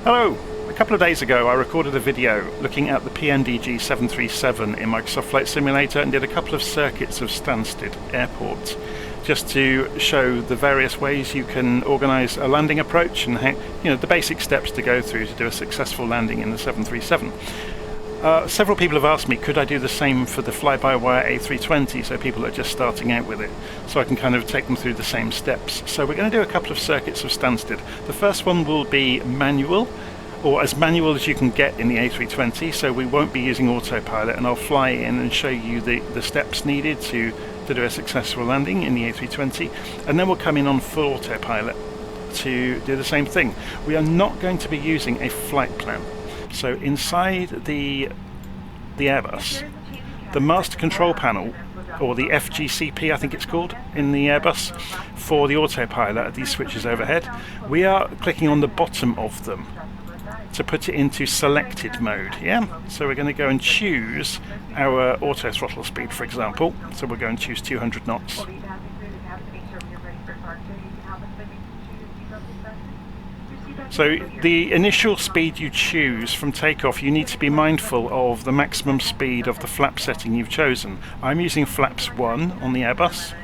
Hello! A couple of days ago I recorded a video looking at the PNDG 737 in Microsoft Flight Simulator and did a couple of circuits of Stansted Airport just to show the various ways you can organise a landing approach and how, the basic steps to go through to do a successful landing in the 737. Several people have asked me, could I do the same for the FlyByWire A320, so people are just starting out with it, so I can kind of take them through the same steps. So we're going to do a couple of circuits of Stansted. The first one will be manual, or as manual as you can get in the A320, so we won't be using autopilot, and I'll fly in and show you the steps needed to do a successful landing in the A320, and then we'll come in on full autopilot to do the same thing. We are not going to be using a flight plan. So inside the Airbus, the master control panel, or the FGCP I think it's called in the Airbus, for the autopilot are these switches overhead. We are clicking on the bottom of them to put it into selected mode, So we're going to go and choose our auto throttle speed, for example. So we'll go and choose 200 knots. So the initial speed you choose from takeoff, you need to be mindful of the maximum speed of the flap setting you've chosen. I'm using flaps 1 on the Airbus,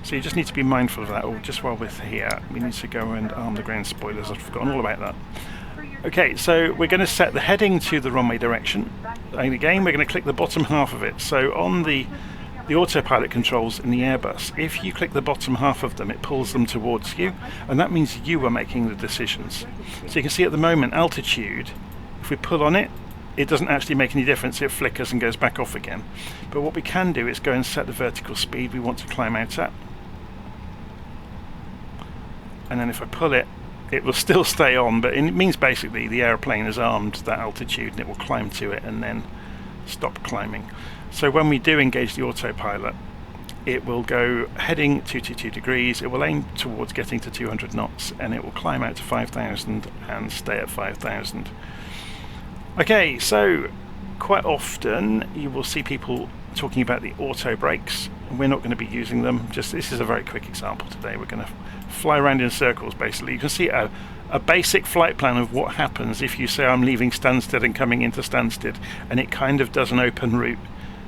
so you just need to be mindful of that. Or just while we're here, we need to go and arm the ground spoilers. I've forgotten all about that. Okay, so we're going to set the heading to the runway direction, and again we're going to click the bottom half of it. So on the autopilot controls in the Airbus, if you click the bottom half of them, it pulls them towards you, and that means you are making the decisions. So you can see at the moment, altitude, if we pull on it, it doesn't actually make any difference. It flickers and goes back off again. But what we can do is go and set the vertical speed we want to climb out at, and then if I pull it, it will still stay on, but it means basically the aeroplane has armed that altitude and it will climb to it and then stop climbing. So when we do engage the autopilot, it will go heading 222 degrees, it will aim towards getting to 200 knots, and it will climb out to 5,000 and stay at 5,000. Okay, so quite often you will see people talking about the auto brakes. We're not going to be using them. Just this is a very quick example today. We're going to fly around in circles basically. You can see a basic flight plan of what happens if you say I'm leaving Stansted and coming into Stansted, and it kind of does an open route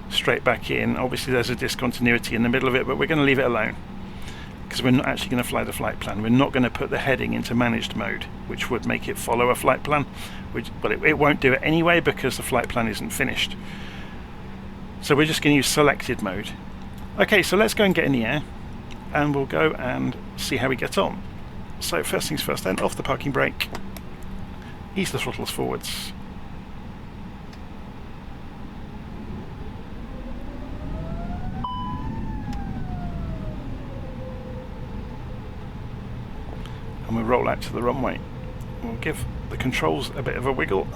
straight back in. Obviously there's a discontinuity in the middle of it, but we're going to leave it alone because we're not actually going to fly the flight plan. We're not going to put the heading into managed mode, which would make it follow a flight plan, but it won't do it anyway because the flight plan isn't finished. So we're just going to use selected mode. Okay, so let's go and get in the air and we'll go and see how we get on. So first things first then, off the parking brake, ease the throttles forwards. And we'll roll out to the runway. We'll give the controls a bit of a wiggle.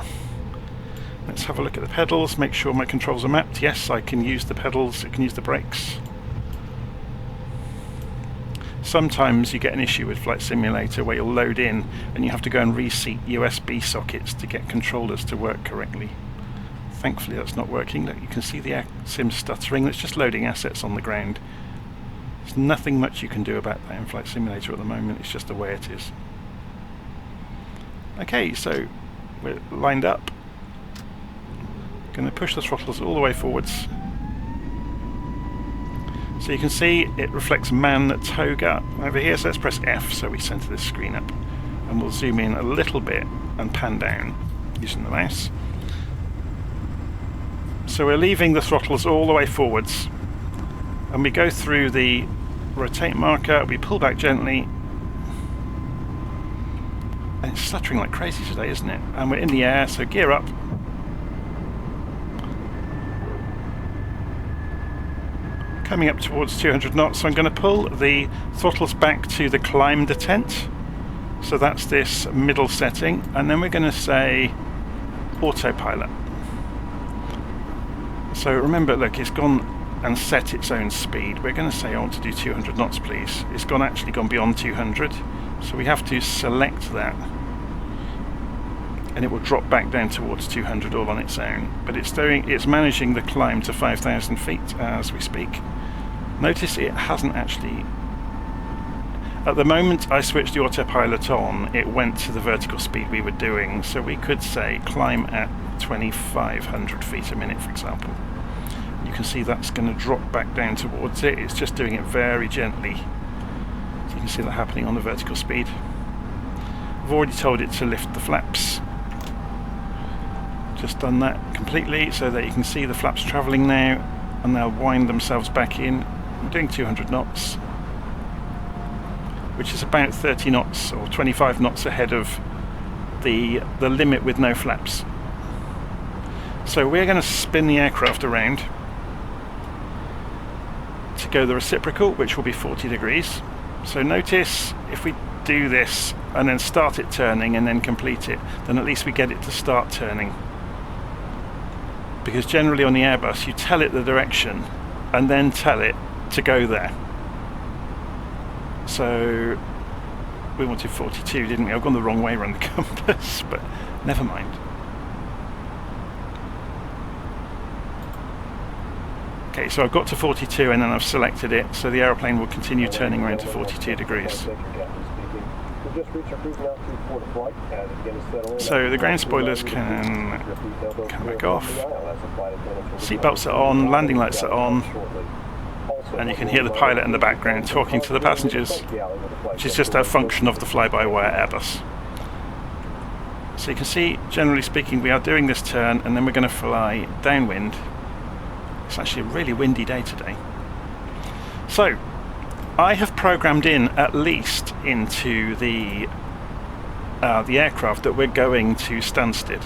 Let's have a look at the pedals, make sure my controls are mapped. Yes, I can use the pedals, I can use the brakes. Sometimes you get an issue with Flight Simulator where you'll load in and you have to go and reseat USB sockets to get controllers to work correctly. Thankfully that's not working. Look, you can see the sim stuttering. It's just loading assets on the ground. There's nothing much you can do about that in Flight Simulator at the moment. It's just the way it is. Okay, so we're lined up. Going to push the throttles all the way forwards. So you can see it reflects man toga over here, so let's press F so we center this screen up, and we'll zoom in a little bit and pan down using the mouse. So we're leaving the throttles all the way forwards, and we go through the rotate marker, we pull back gently, and it's stuttering like crazy today, isn't it? And we're in the air, so gear up. Coming up towards 200 knots, so I'm going to pull the throttles back to the climb detent. So that's this middle setting, and then we're going to say autopilot. So remember, look, it's gone and set its own speed. We're going to say I want to do 200 knots, please. It's actually gone beyond 200, so we have to select that, and it will drop back down towards 200 all on its own. But it's managing the climb to 5,000 feet as we speak. Notice it hasn't actually At the moment I switched the autopilot on, it went to the vertical speed we were doing, so we could say climb at 2,500 feet a minute, for example. You can see that's going to drop back down towards it. It's just doing it very gently. So you can see that happening on the vertical speed. I've already told it to lift the flaps. Just done that completely so that you can see the flaps travelling now, and they'll wind themselves back in. I'm doing 200 knots, which is about 30 knots or 25 knots ahead of the limit with no flaps. So we're going to spin the aircraft around to go the reciprocal, which will be 40 degrees. So notice if we do this and then start it turning and then complete it, then at least we get it to start turning. Because generally on the Airbus you tell it the direction and then tell it to go there. So we wanted 42, didn't we? I've gone the wrong way around the compass, but never mind. Okay, so I've got to 42 and then I've selected it, so the aeroplane will continue turning around to 42 degrees. So the ground spoilers can come back off, seatbelts are on, landing lights are on, and you can hear the pilot in the background talking to the passengers, which is just a function of the fly-by-wire Airbus. So you can see, generally speaking, we are doing this turn and then we're going to fly downwind. It's actually a really windy day today. So I have programmed in at least into the aircraft that we're going to Stansted,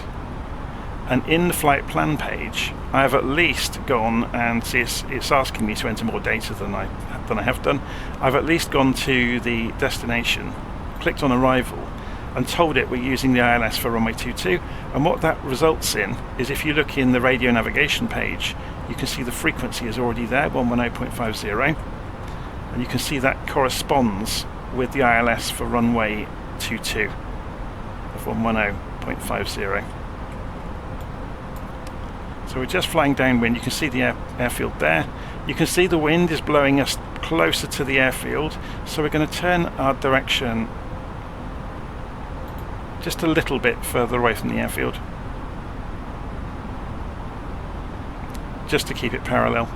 and in the flight plan page I have at least gone, and it's asking me to enter more data than I have done. I've at least gone to the destination, clicked on arrival, and told it we're using the ILS for runway 22, and what that results in is, if you look in the radio navigation page, you can see the frequency is already there, 110.50, and you can see that corresponds with the ILS for runway 22 of 110.50. So we're just flying downwind. You can see the airfield there. You can see the wind is blowing us closer to the airfield, so we're going to turn our direction just a little bit further away from the airfield, just to keep it parallel.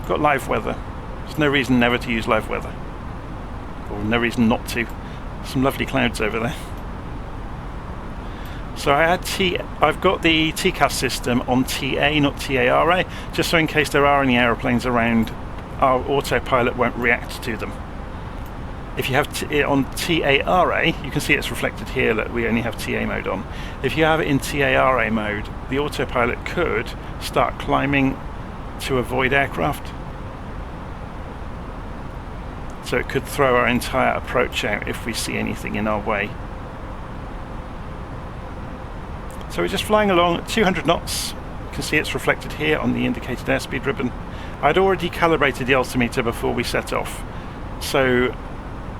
Got live weather. There's no reason never to use live weather, or no reason not to. Some lovely clouds over there. So I've got the TCAS system on TA, not TARA, just so in case there are any aeroplanes around, our autopilot won't react to them. If you have it on TARA, you can see it's reflected here that we only have TA mode on. If you have it in TARA mode, the autopilot could start climbing to avoid aircraft. So it could throw our entire approach out if we see anything in our way. So we're just flying along at 200 knots. You can see it's reflected here on the indicated airspeed ribbon. I'd already calibrated the altimeter before we set off. So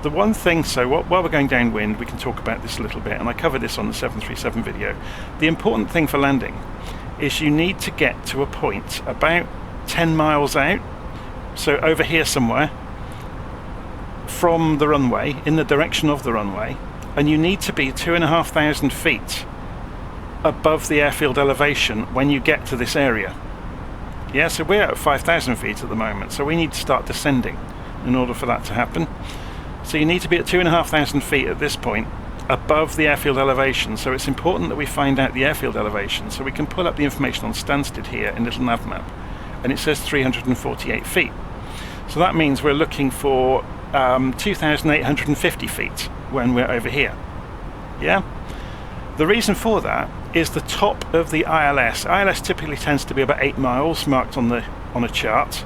the one thing, while we're going downwind, we can talk about this a little bit, and I covered this on the 737 video. The important thing for landing is you need to get to a point about 10 miles out, so over here somewhere, from the runway, in the direction of the runway, and you need to be 2,500 feet above the airfield elevation when you get to this area. Yeah, so we're at 5,000 feet at the moment, so we need to start descending in order for that to happen. So you need to be at 2,500 feet at this point above the airfield elevation, so it's important that we find out the airfield elevation, so we can pull up the information on Stansted here in little nav map, and it says 348 feet. So that means we're looking for 2,850 feet when we're over here. Yeah? The reason for that is the top of the ILS. ILS typically tends to be about 8 miles marked on a chart,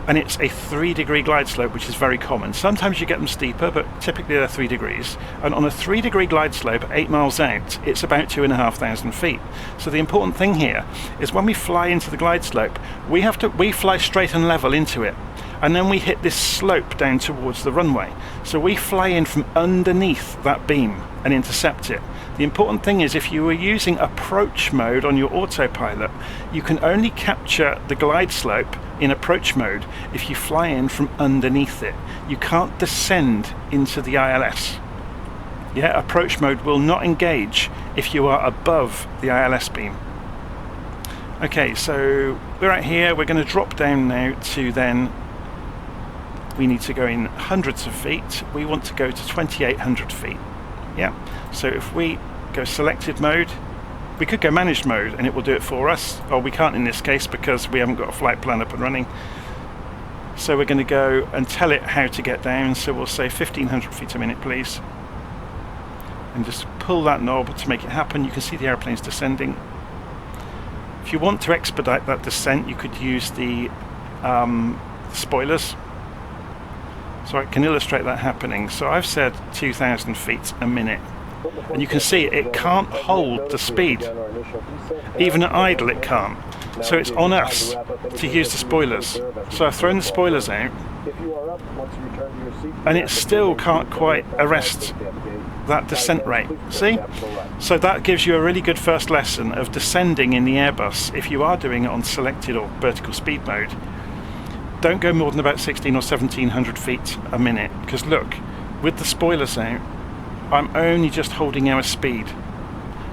and it's a 3-degree glide slope, which is very common. Sometimes you get them steeper, but typically they're 3 degrees. And on a 3-degree glide slope, 8 miles out, it's about 2,500 feet. So the important thing here is when we fly into the glide slope, we fly straight and level into it, and then we hit this slope down towards the runway. So we fly in from underneath that beam and intercept it. The important thing is, if you were using approach mode on your autopilot, you can only capture the glide slope in approach mode if you fly in from underneath it. You can't descend into the ILS. Yeah, approach mode will not engage if you are above the ILS beam. Okay, so we're out here, we're going to drop down now to then, we need to go in hundreds of feet, we want to go to 2,800 feet. Yeah, so if we go selected mode, we could go managed mode and it will do it for us, or we can't in this case because we haven't got a flight plan up and running. So we're going to go and tell it how to get down, so we'll say 1,500 feet a minute please. And just pull that knob to make it happen. You can see the airplane's descending. If you want to expedite that descent, you could use the spoilers. So I can illustrate that happening. So I've said 2,000 feet a minute. And you can see it can't hold the speed. Even at idle it can't. So it's on us to use the spoilers. So I've thrown the spoilers out. And it still can't quite arrest that descent rate. See? So that gives you a really good first lesson of descending in the Airbus if you are doing it on selected or vertical speed mode. Don't go more than about 1,600 or 1,700 feet a minute, because look, with the spoilers out, I'm only just holding our speed,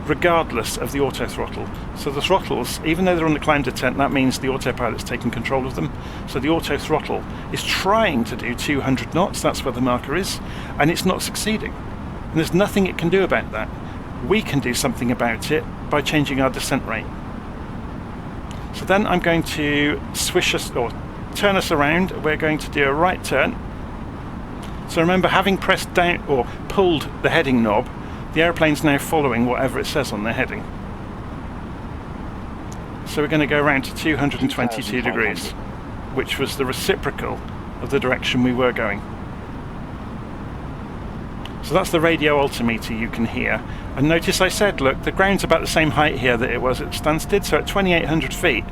regardless of the auto throttle. So the throttles, even though they're on the climb detent, that means the autopilot's taking control of them. So the auto throttle is trying to do 200 knots, that's where the marker is, and it's not succeeding. And there's nothing it can do about that. We can do something about it by changing our descent rate. So then I'm going to swish us, or turn us around. We're going to do a right turn. So remember, having pressed down or pulled the heading knob, the airplane's now following whatever it says on the heading. So we're going to go around to 222 degrees, which was the reciprocal of the direction we were going. So that's the radio altimeter you can hear. And notice I said, look, the ground's about the same height here that it was at Stansted, so at 2,800 feet,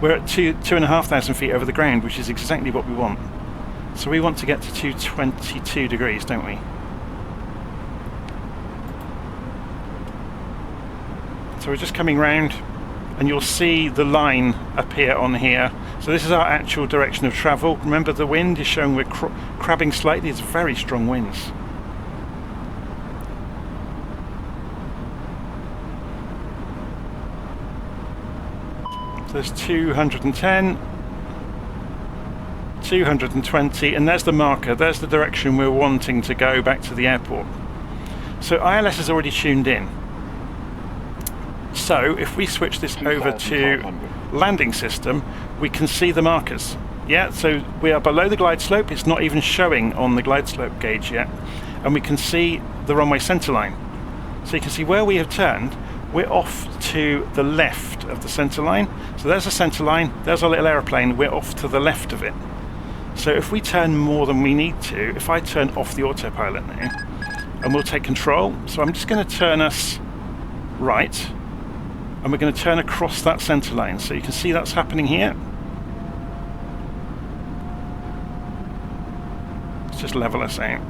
we're at 2,500 feet over the ground, which is exactly what we want. So we want to get to 222 degrees, don't we? So we're just coming round, and you'll see the line appear on here. So this is our actual direction of travel. Remember, the wind is showing we're crabbing slightly. It's very strong winds. So there's 210, 220, and there's the marker. There's the direction we're wanting to go back to the airport. So ILS is already tuned in. So if we switch this over to landing system, we can see the markers. Yeah, so we are below the glide slope. It's not even showing on the glide slope gauge yet. And we can see the runway center line. So you can see where we have turned, we're off to the left of the center line. So there's the center line, there's our little airplane, we're off to the left of it. So if we turn more than we need to, if I turn off the autopilot now, and we'll take control, so I'm just going to turn us right, and we're going to turn across that center line. So you can see that's happening here. Let's just level us out.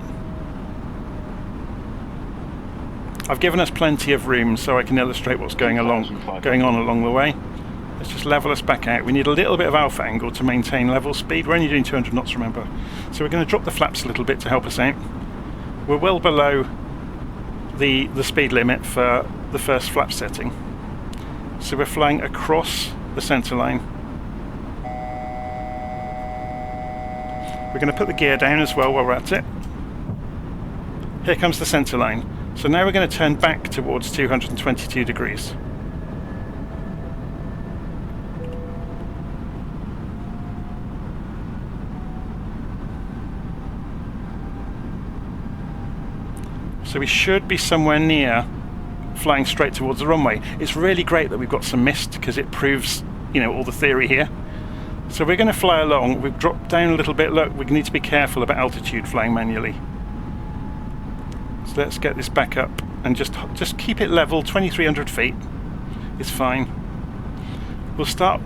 I've given us plenty of room so I can illustrate what's going on along the way. Let's just level us back out. We need a little bit of alpha angle to maintain level speed. We're only doing 200 knots, remember. So we're going to drop the flaps a little bit to help us out. We're well below the speed limit for the first flap setting. So we're flying across the center line. We're going to put the gear down as well while we're at it. Here comes the center line. So now we're going to turn back towards 222 degrees. So we should be somewhere near flying straight towards the runway. It's really great that we've got some mist because it proves, you know, all the theory here. So we're going to fly along. We've dropped down a little bit. Look, we need to be careful about altitude flying manually. So let's get this back up and just keep it level. 2,300 feet is fine. We'll start.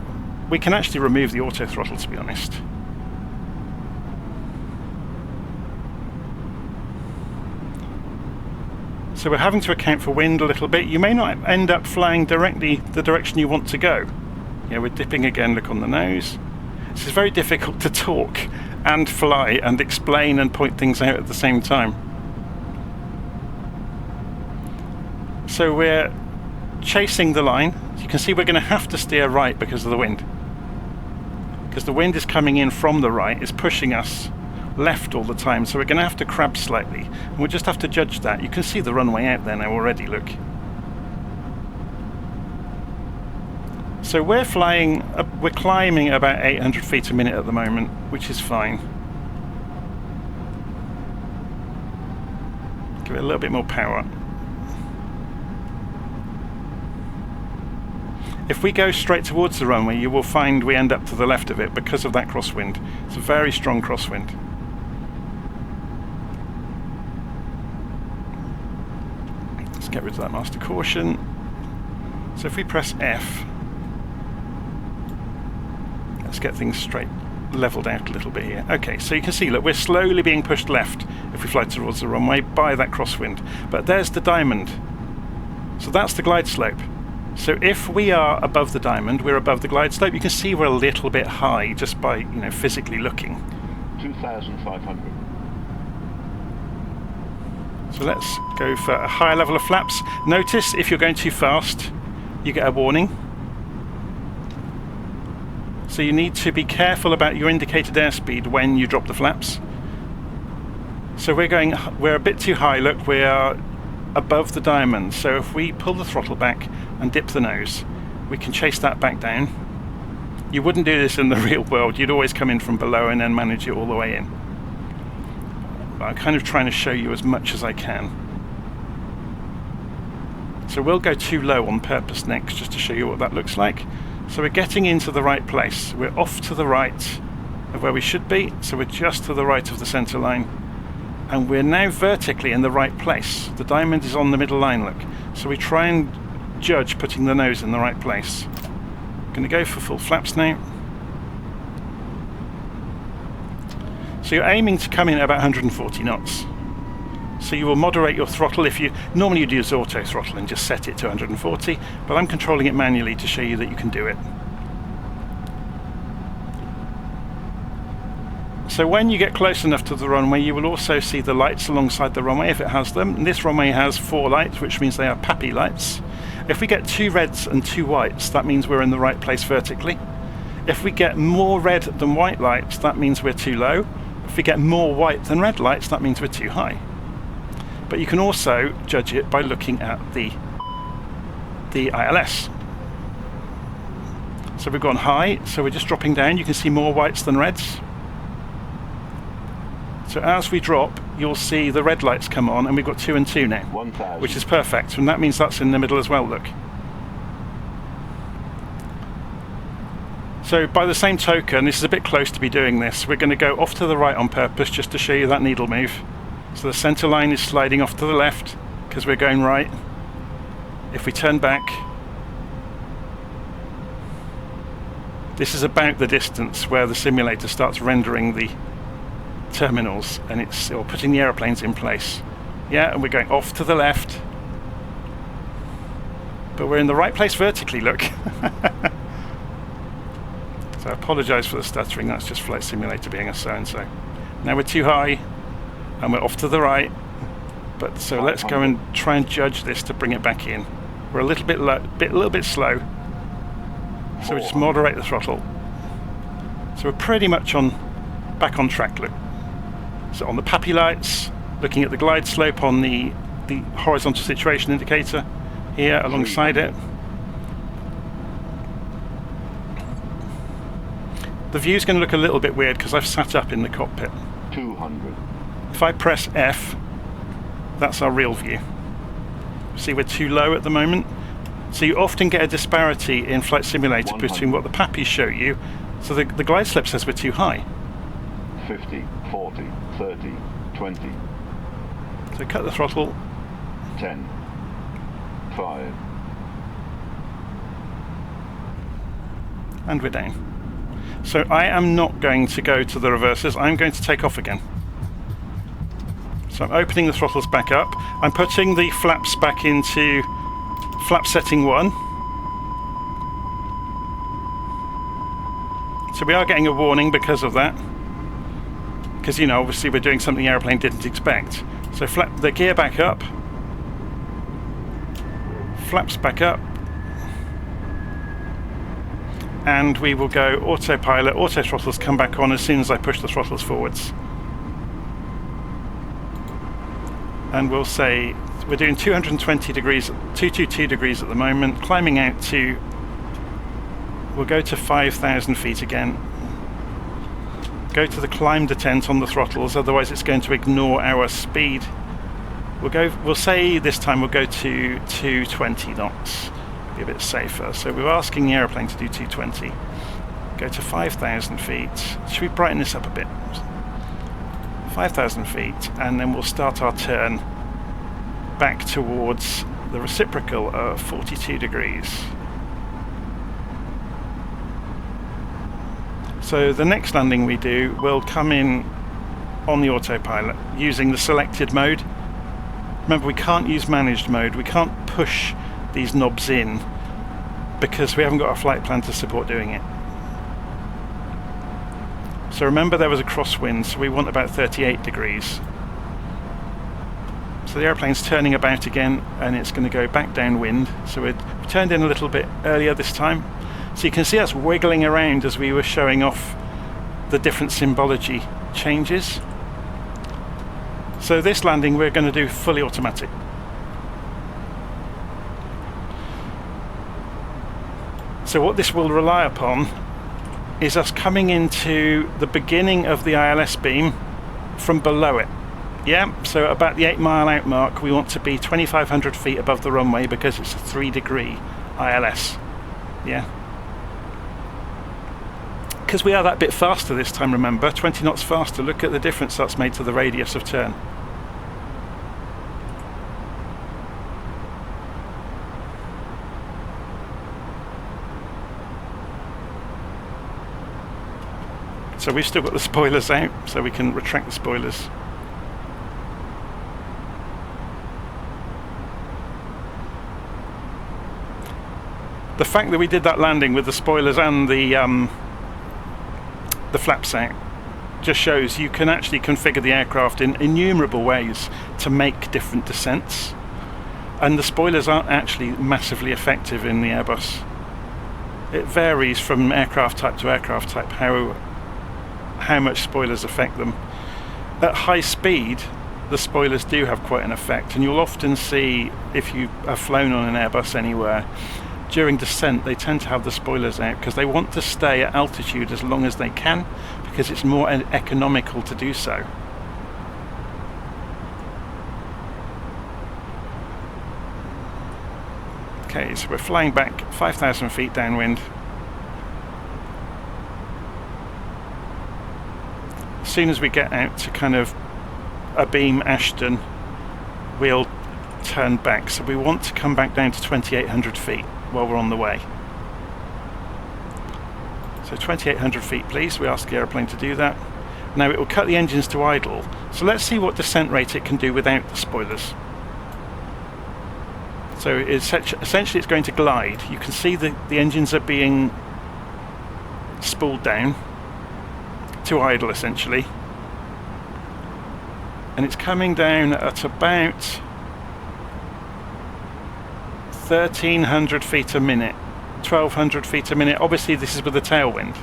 We can actually remove the auto throttle, to be honest. So we're having to account for wind a little bit. You may not end up flying directly the direction you want to go. Yeah, we're dipping again, look on the nose. It's very difficult to talk and fly and explain and point things out at the same time. So we're chasing the line. You can see we're going to have to steer right because of the wind. Because the wind is coming in from the right, it's pushing us left all the time, so we're going to have to crab slightly. And we'll just have to judge that. You can see the runway out there now already, look. So we're flying, we're climbing about 800 feet a minute at the moment, which is fine. Give it a little bit more power. If we go straight towards the runway, you will find we end up to the left of it because of that crosswind. It's a very strong crosswind. Let's get rid of that master caution. So if we press F, let's get things straight, leveled out a little bit here. Okay, so you can see, look, we're slowly being pushed left if we fly towards the runway by that crosswind. But there's the diamond. So that's the glide slope. So if we are above the diamond, we're above the glide slope. You can see we're a little bit high just by, you know, physically looking. 2,500. So let's go for a higher level of flaps. Notice if you're going too fast, you get a warning. So you need to be careful about your indicated airspeed when you drop the flaps. So we're a bit too high. Look, we are above the diamond. So if we pull the throttle back and dip the nose, we can chase that back down. You wouldn't do this in the real world. You'd always come in from below and then manage it all the way in. But I'm kind of trying to show you as much as I can. So we'll go too low on purpose next, just to show you what that looks like. So we're getting into the right place. We're off to the right of where we should be, so we're just to the right of the center line. And we're now vertically in the right place. The diamond is on the middle line, look. So we try and judge putting the nose in the right place. I'm going to go for full flaps now. So you're aiming to come in at about 140 knots. So you will moderate your throttle. Normally you'd use auto throttle and just set it to 140, but I'm controlling it manually to show you that you can do it. So when you get close enough to the runway, you will also see the lights alongside the runway if it has them. And this runway has 4 lights, which means they are PAPI lights. If we get 2 reds and 2 whites, that means we're in the right place vertically. If we get more red than white lights, that means we're too low. If we get more white than red lights, that means we're too high. But you can also judge it by looking at the ILS. So we've gone high, so we're just dropping down. You can see more whites than reds. So as we drop, you'll see the red lights come on, and we've got 2 and 2 now, 1,000. which is perfect, and that means that's in the middle as well, look. So by the same token, this is a bit close to be doing this. We're going to go off to the right on purpose just to show you that needle move. So the center line is sliding off to the left because we're going right. If we turn back, this is about the distance where the simulator starts rendering the terminals and or putting the aeroplanes in place. Yeah, and we're going off to the left, but we're in the right place vertically, look. So I apologize for the stuttering, that's just Flight Simulator being a so-and-so. Now we're too high and we're off to the right, but so let's go and try and judge this to bring it back in. We're a little bit low, a little bit slow, so we just moderate the throttle. So we're pretty much back on track, look. So on the PAPI lights, looking at the glide slope on the horizontal situation indicator here alongside it. The view's going to look a little bit weird because I've sat up in the cockpit. 200. If I press F, that's our real view. See, we're too low at the moment. So you often get a disparity in Flight Simulator 100. between what the PAPIs show you. So the glide slope says we're too high. 50, 40, 30, 20. So cut the throttle. 10, 5. And we're down. So I am not going to go to the reversers, I'm going to take off again. So I'm opening the throttles back up. I'm putting the flaps back into flap setting 1. So we are getting a warning because of that. Because, you know, obviously we're doing something the aeroplane didn't expect. So flap the gear back up. Flaps back up. And we will go autopilot, auto throttles come back on as soon as I push the throttles forwards. And we'll say we're doing 220 degrees, 222 degrees at the moment, climbing out to, we'll go to 5,000 feet again. Go to the climb detent on the throttles, otherwise it's going to ignore our speed. We'll say this time we'll go to 220 knots. Be a bit safer. So we're asking the aeroplane to do 220. Go to 5,000 feet. Should we brighten this up a bit? 5,000 feet, and then we'll start our turn back towards the reciprocal of 42 degrees. So the next landing we do will come in on the autopilot using the selected mode. Remember, we can't use managed mode. We can't push these knobs in because we haven't got a flight plan to support doing it. So remember, there was a crosswind, so we want about 38 degrees. So the airplane's turning about again, and it's going to go back downwind. So we've turned in a little bit earlier this time. So you can see us wiggling around as we were showing off the different symbology changes. So this landing we're going to do fully automatic. So what this will rely upon is us coming into the beginning of the ILS beam from below it. Yeah, so about the 8 mile out mark we want to be 2,500 feet above the runway because it's a 3-degree ILS. Yeah. Because we are that bit faster this time, remember, 20 knots faster. Look at the difference that's made to the radius of turn. So we've still got the spoilers out, so we can retract the spoilers. The fact that we did that landing with the spoilers and the flaps out just shows you can actually configure the aircraft in innumerable ways to make different descents, and the spoilers aren't actually massively effective in the Airbus. It varies from aircraft type to aircraft type how much spoilers affect them. At high speed the spoilers do have quite an effect, and you'll often see, if you have flown on an Airbus anywhere, during descent they tend to have the spoilers out because they want to stay at altitude as long as they can because it's more economical to do so. Okay, so we're flying back 5,000 feet downwind. As soon as we get out to kind of a beam Ashton, we'll turn back. So we want to come back down to 2,800 feet while we're on the way. So 2,800 feet please, we ask the aeroplane to do that. Now it will cut the engines to idle, so let's see what descent rate it can do without the spoilers. So essentially it's going to glide. You can see the engines are being spooled down to idle essentially, and it's coming down at about 1,300 feet a minute, 1,200 feet a minute. Obviously this is with the tailwind,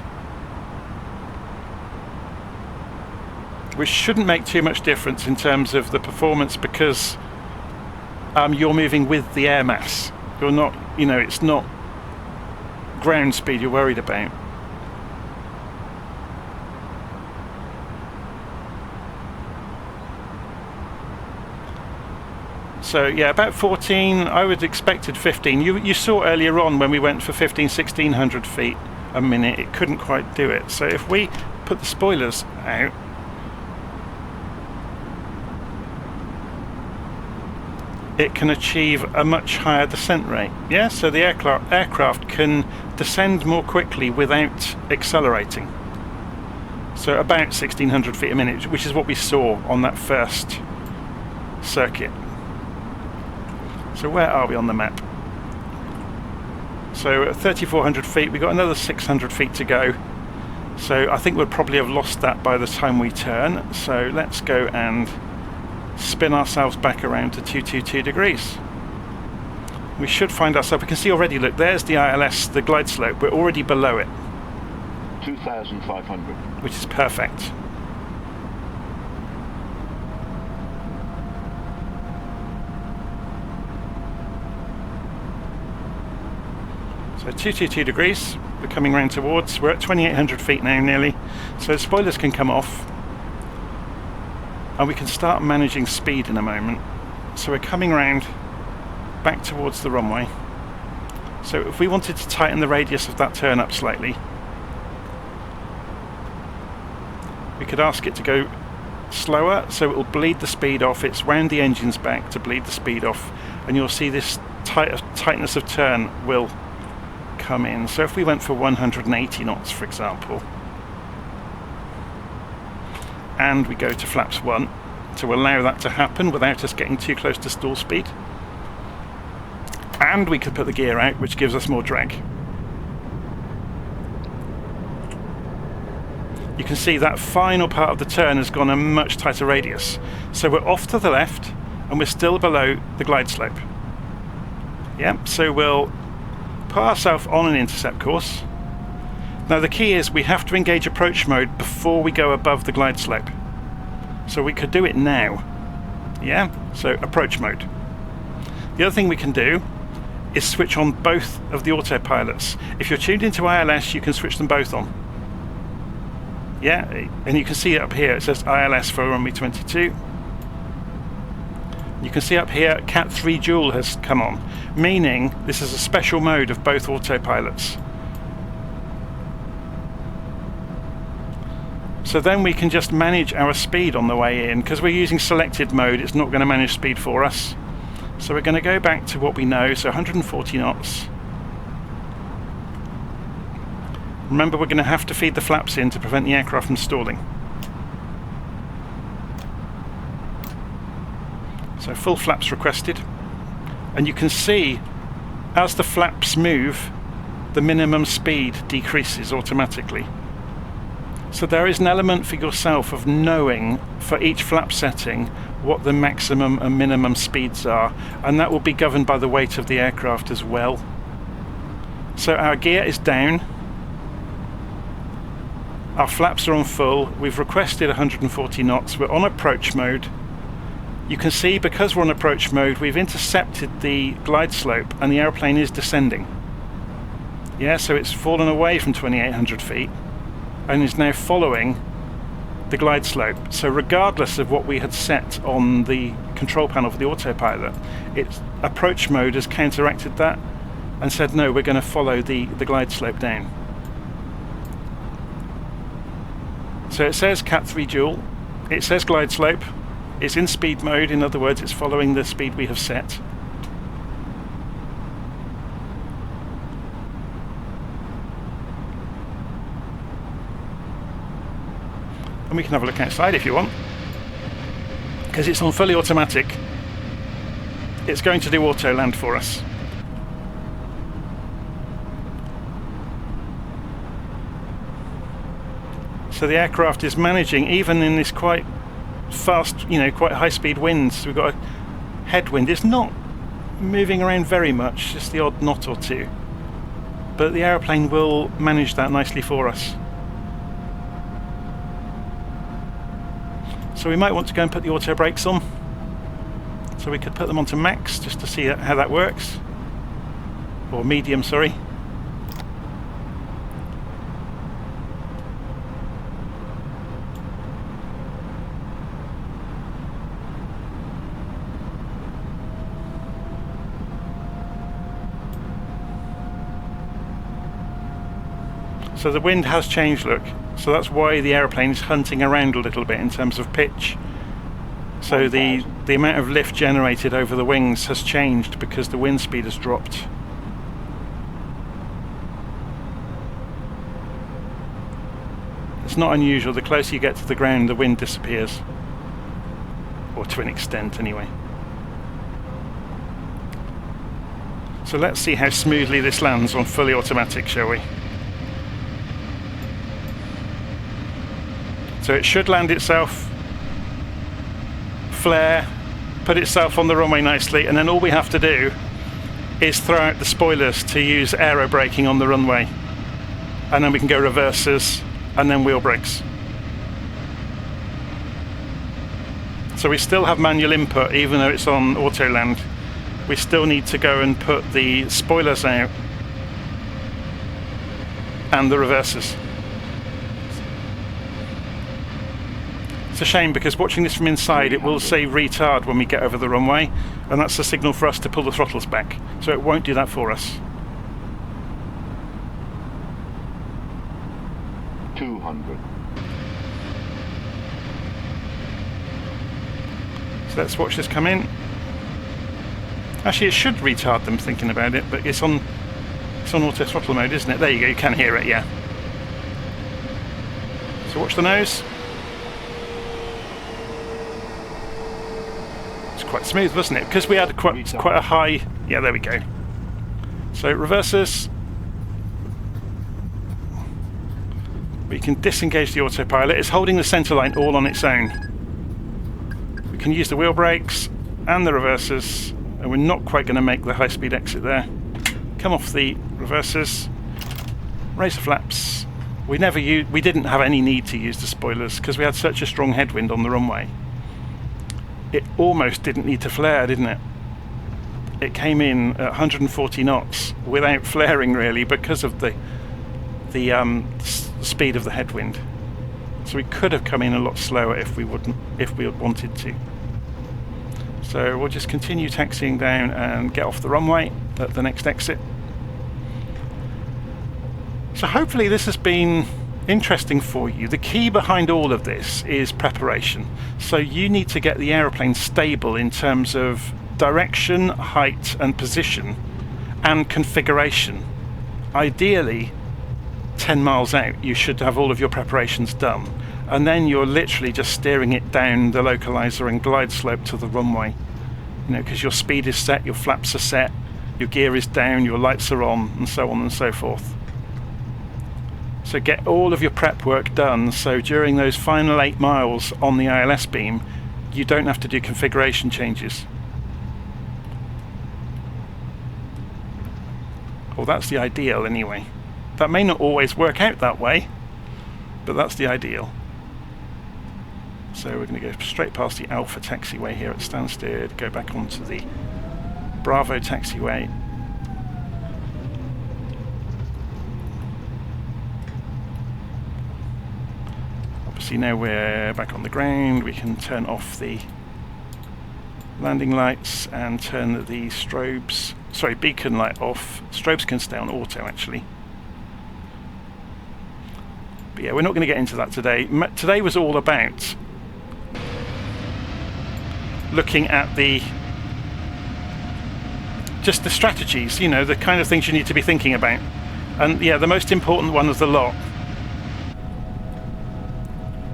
which shouldn't make too much difference in terms of the performance because you're moving with the air mass. You're not, you know, it's not ground speed you're worried about. So yeah, about 14, I would expected 15. You saw earlier on when we went for 1,600 feet a minute, it couldn't quite do it. So if we put the spoilers out, it can achieve a much higher descent rate. Yeah, so the aircraft can descend more quickly without accelerating. So about 1,600 feet a minute, which is what we saw on that first circuit. So where are we on the map? So at 3,400 feet, we've got another 600 feet to go. So I think we'll probably have lost that by the time we turn. So let's go and spin ourselves back around to 222 degrees. We should find ourselves, we can see already, look, there's the ILS, the glide slope. We're already below it. 2,500. Which is perfect. So 222 degrees, we're coming round towards, we're at 2,800 feet now nearly, so the spoilers can come off and we can start managing speed in a moment. So we're coming round back towards the runway. So if we wanted to tighten the radius of that turn up slightly, we could ask it to go slower, so it will bleed the speed off. It's round the engine's back to bleed the speed off, and you'll see this tightness of turn will come in. So if we went for 180 knots, for example, and we go to flaps 1 to allow that to happen without us getting too close to stall speed, and we could put the gear out, which gives us more drag. You can see that final part of the turn has gone a much tighter radius. So we're off to the left and we're still below the glide slope. Yeah, so we'll put ourselves on an intercept course. Now the key is we have to engage approach mode before we go above the glide slope. So we could do it now. Yeah, so approach mode. The other thing we can do is switch on both of the autopilots. If you're tuned into ILS, you can switch them both on. Yeah, and you can see it up here, it says ILS for runway 22. You can see up here Cat 3 Dual has come on, meaning this is a special mode of both autopilots. So then we can just manage our speed on the way in. Because we're using selected mode, it's not going to manage speed for us. So we're going to go back to what we know, so 140 knots. Remember, we're going to have to feed the flaps in to prevent the aircraft from stalling. So full flaps requested. And you can see, as the flaps move, the minimum speed decreases automatically. So there is an element for yourself of knowing for each flap setting what the maximum and minimum speeds are, and that will be governed by the weight of the aircraft as well. So our gear is down. Our flaps are on full, we've requested 140 knots, we're on approach mode. You can see because we're on approach mode, we've intercepted the glide slope and the airplane is descending. Yeah, so it's fallen away from 2,800 feet and is now following the glide slope. So regardless of what we had set on the control panel for the autopilot, its approach mode has counteracted that and said no, we're going to follow the glide slope down. So it says Cat 3 Dual, it says glide slope, it's in speed mode, in other words it's following the speed we have set. And we can have a look outside if you want, because it's on fully automatic. It's going to do Autoland for us. So the aircraft is managing, even in this quite fast, quite high speed winds. We've got a headwind. It's not moving around very much, just the odd knot or two. But the aeroplane will manage that nicely for us. So we might want to go and put the auto brakes on. So we could put them onto max just to see how that works. Or medium, sorry. So the wind has changed, look. So that's why the aeroplane is hunting around a little bit in terms of pitch. So the amount of lift generated over the wings has changed because the wind speed has dropped. It's not unusual. The closer you get to the ground, the wind disappears. Or to an extent, anyway. So let's see how smoothly this lands on fully automatic, shall we? So it should land itself, flare, put itself on the runway nicely, and then all we have to do is throw out the spoilers to use aero braking on the runway. And then we can go reverses and then wheel brakes. So we still have manual input even though it's on Autoland. We still need to go and put the spoilers out and the reverses. It's a shame because watching this from inside it will say retard when we get over the runway, and that's a signal for us to pull the throttles back, so it won't do that for us. 200. So let's watch this come in. Actually it should retard them thinking about it, but it's on auto throttle mode, isn't it? There you go, you can hear it, yeah. So watch the nose. It's quite smooth, wasn't it? Because we had quite a high... Yeah, there we go. So reverses. We can disengage the autopilot. It's holding the centre line all on its own. We can use the wheel brakes and the reverses, and we're not quite going to make the high-speed exit there. Come off the reverses, raise the flaps. We didn't have any need to use the spoilers because we had such a strong headwind on the runway. It almost didn't need to flare, didn't it? It came in at 140 knots without flaring really because of the speed of the headwind. So we could have come in a lot slower if we had wanted to. So we'll just continue taxiing down and get off the runway at the next exit. So hopefully this has been interesting for you. The key behind all of this is preparation. So you need to get the aeroplane stable in terms of direction, height and position and configuration. Ideally 10 miles out you should have all of your preparations done, and then you're literally just steering it down the localizer and glide slope to the runway, you know, because your speed is set, your flaps are set, your gear is down, your lights are on, and so on and so forth. So get all of your prep work done so during those final 8 miles on the ILS beam you don't have to do configuration changes. Well, that's the ideal anyway. That may not always work out that way, but that's the ideal. So we're going to go straight past the Alpha taxiway here at Stansted, go back onto the Bravo taxiway. Obviously now we're back on the ground, we can turn off the landing lights and turn the beacon light off. Strobes can stay on auto actually. But yeah, we're not going to get into that today. Today was all about looking at just the strategies, you know, the kind of things you need to be thinking about. And yeah, the most important one of the lot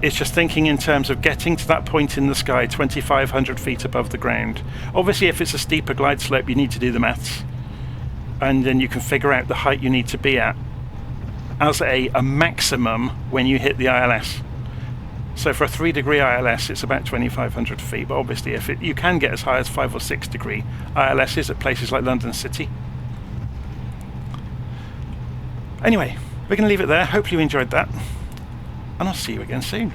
is just thinking in terms of getting to that point in the sky 2,500 feet above the ground. Obviously if it's a steeper glide slope you need to do the maths, and then you can figure out the height you need to be at as a maximum when you hit the ILS. So for a 3-degree ILS it's about 2,500 feet, but obviously you can get as high as 5 or 6 degree ILSs at places like London City. Anyway, we're going to leave it there. Hopefully you enjoyed that, and I'll see you again soon.